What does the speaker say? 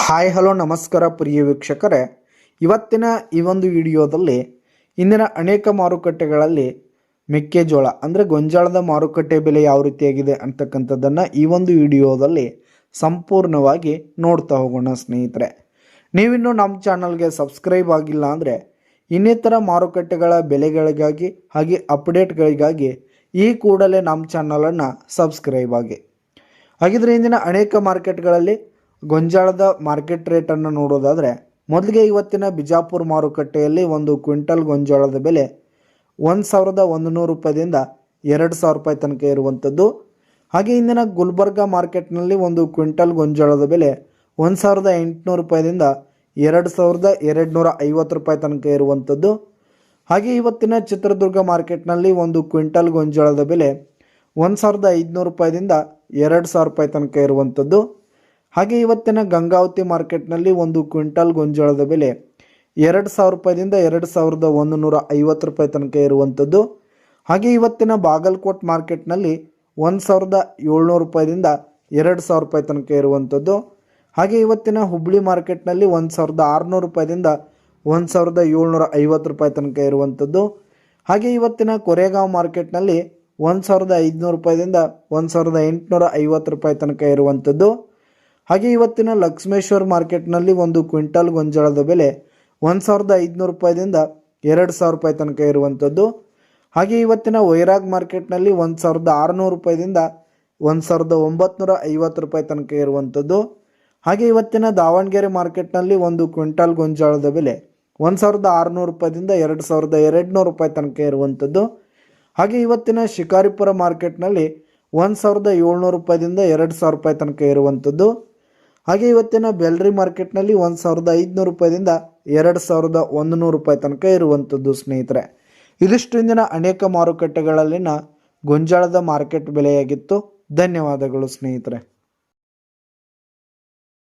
Hi hello ನಮಸ್ಕಾರ ಪ್ರಿಯ ವೀಕ್ಷಕರೇ, ಇವತ್ತಿನ ಈ ಒಂದು ವಿಡಿಯೋದಲ್ಲಿ ಇಂದಿನ ಅನೇಕ ಮಾರುಕಟ್ಟೆಗಳಲ್ಲಿ ಮೆಕ್ಕೆಜೋಳ ಅಂದರೆ ಗೊಂಜಾಳದ ಮಾರುಕಟ್ಟೆ ಬೆಲೆ ಯಾವ ರೀತಿಯಾಗಿದೆ ಅಂತಕ್ಕಂಥದ್ದನ್ನು ಈ ಒಂದು ವಿಡಿಯೋದಲ್ಲಿ ಸಂಪೂರ್ಣವಾಗಿ ನೋಡ್ತಾ ಹೋಗೋಣ ಸ್ನೇಹಿತರೆ. ನೀವಿನ್ನೂ ನಮ್ಮ ಚಾನಲ್ಗೆ ಸಬ್ಸ್ಕ್ರೈಬ್ ಆಗಿಲ್ಲ ಅಂದರೆ ಇನ್ನಿತರ ಮಾರುಕಟ್ಟೆಗಳ ಬೆಲೆಗಳಿಗಾಗಿ ಹಾಗೆ ಅಪ್ಡೇಟ್ಗಳಿಗಾಗಿ ಈ ಕೂಡಲೇ ನಮ್ಮ ಚಾನಲನ್ನು ಸಬ್ಸ್ಕ್ರೈಬ್ ಆಗಿ. ಹಾಗಿದ್ರೆ ಇಂದಿನ ಅನೇಕ ಮಾರ್ಕೆಟ್ಗಳಲ್ಲಿ ಗೊಂಜಾಳದ ಮಾರ್ಕೆಟ್ ರೇಟನ್ನು ನೋಡೋದಾದರೆ ಮೊದಲಿಗೆ ಇವತ್ತಿನ ಬಿಜಾಪುರ ಮಾರುಕಟ್ಟೆಯಲ್ಲಿ ಒಂದು ಕ್ವಿಂಟಲ್ ಗೊಂಜಾಳದ ಬೆಲೆ 1,100 ರೂಪಾಯಿದಿಂದ 2,000 ರೂಪಾಯಿ ತನಕ ಇರುವಂಥದ್ದು. ಹಾಗೆ ಇಂದಿನ ಗುಲ್ಬರ್ಗಾ ಮಾರ್ಕೆಟ್ನಲ್ಲಿ ಒಂದು ಕ್ವಿಂಟಲ್ ಗೊಂಜಾಳದ ಬೆಲೆ 1,800 ರೂಪಾಯಿದಿಂದ 2,250 ರೂಪಾಯಿ ತನಕ ಇರುವಂಥದ್ದು. ಹಾಗೆ ಇವತ್ತಿನ ಚಿತ್ರದುರ್ಗ ಮಾರ್ಕೆಟ್ನಲ್ಲಿ ಒಂದು ಕ್ವಿಂಟಲ್ ಗೊಂಜಾಳದ ಬೆಲೆ 1,500 ರೂಪಾಯಿದಿಂದ 2,000 ರೂಪಾಯಿ ತನಕ ಇರುವಂಥದ್ದು. ಹಾಗೆ ಇವತ್ತಿನ ಗಂಗಾವತಿ ಮಾರ್ಕೆಟ್ನಲ್ಲಿ ಒಂದು ಕ್ವಿಂಟಲ್ ಗೊಂಜಾಳದ ಬೆಲೆ 2,000 ರೂಪಾಯಿದಿಂದ 2,150 ರೂಪಾಯಿ ತನಕ ಇರುವಂಥದ್ದು. ಹಾಗೆ ಇವತ್ತಿನ ಬಾಗಲಕೋಟ್ ಮಾರ್ಕೆಟ್ನಲ್ಲಿ 1,700 ರೂಪಾಯಿದಿಂದ 2,000 ರೂಪಾಯಿ ತನಕ ಇರುವಂಥದ್ದು. ಹಾಗೆ ಇವತ್ತಿನ ಹುಬ್ಬಳ್ಳಿ ಮಾರ್ಕೆಟ್ನಲ್ಲಿ 1,600 ರೂಪಾಯಿದಿಂದ 1,750 ರೂಪಾಯಿ ತನಕ ಇರುವಂಥದ್ದು. ಹಾಗೆ ಇವತ್ತಿನ ಕೊರೆಗಾಂವ್ ಮಾರ್ಕೆಟ್ನಲ್ಲಿ 1,500 ರೂಪಾಯಿದಿಂದ 1,850 ರೂಪಾಯಿ ತನಕ ಇರುವಂಥದ್ದು. ಹಾಗೆ ಇವತ್ತಿನ ಲಕ್ಷ್ಮೇಶ್ವರ ಮಾರ್ಕೆಟ್ನಲ್ಲಿ ಒಂದು ಕ್ವಿಂಟಲ್ ಗೊಂಜಾಳದ ಬೆಲೆ 1,500 ರೂಪಾಯಿದಿಂದ 2,000 ರೂಪಾಯಿ ತನಕ ಇರುವಂಥದ್ದು. ಹಾಗೆ ಇವತ್ತಿನ ವೈರಾಗ್ ಮಾರ್ಕೆಟ್ನಲ್ಲಿ 1,600 ರೂಪಾಯಿದಿಂದ 1,950 ರೂಪಾಯಿ ತನಕ ಇರುವಂಥದ್ದು. ಹಾಗೆ ಇವತ್ತಿನ ದಾವಣಗೆರೆ ಮಾರ್ಕೆಟ್ನಲ್ಲಿ ಒಂದು ಕ್ವಿಂಟಲ್ ಗೊಂಜಾಳದ ಬೆಲೆ 1,600 ರೂಪಾಯಿದಿಂದ 2,200 ರೂಪಾಯಿ ತನಕ ಇರುವಂಥದ್ದು. ಹಾಗೆ ಇವತ್ತಿನ ಶಿಕಾರಿಪುರ ಮಾರ್ಕೆಟ್ನಲ್ಲಿ 1,700 ರೂಪಾಯಿದಿಂದ 2,000 ರೂಪಾಯಿ ತನಕ ಇರುವಂಥದ್ದು. ಹಾಗೆ ಇವತ್ತಿನ ಬೆಲ್ರಿ ಮಾರ್ಕೆಟ್ನಲ್ಲಿ 1,500 ರೂಪಾಯಿದಿಂದ 2,100 ರೂಪಾಯಿ ತನಕ ಇರುವಂಥದ್ದು ಸ್ನೇಹಿತರೆ. ಇದಿಷ್ಟು ಇಂದಿನ ಅನೇಕ ಮಾರುಕಟ್ಟೆಗಳಲ್ಲಿನ ಗೊಂಜಾಳದ ಮಾರ್ಕೆಟ್ ಬೆಲೆಯಾಗಿತ್ತು. ಧನ್ಯವಾದಗಳು ಸ್ನೇಹಿತರೆ.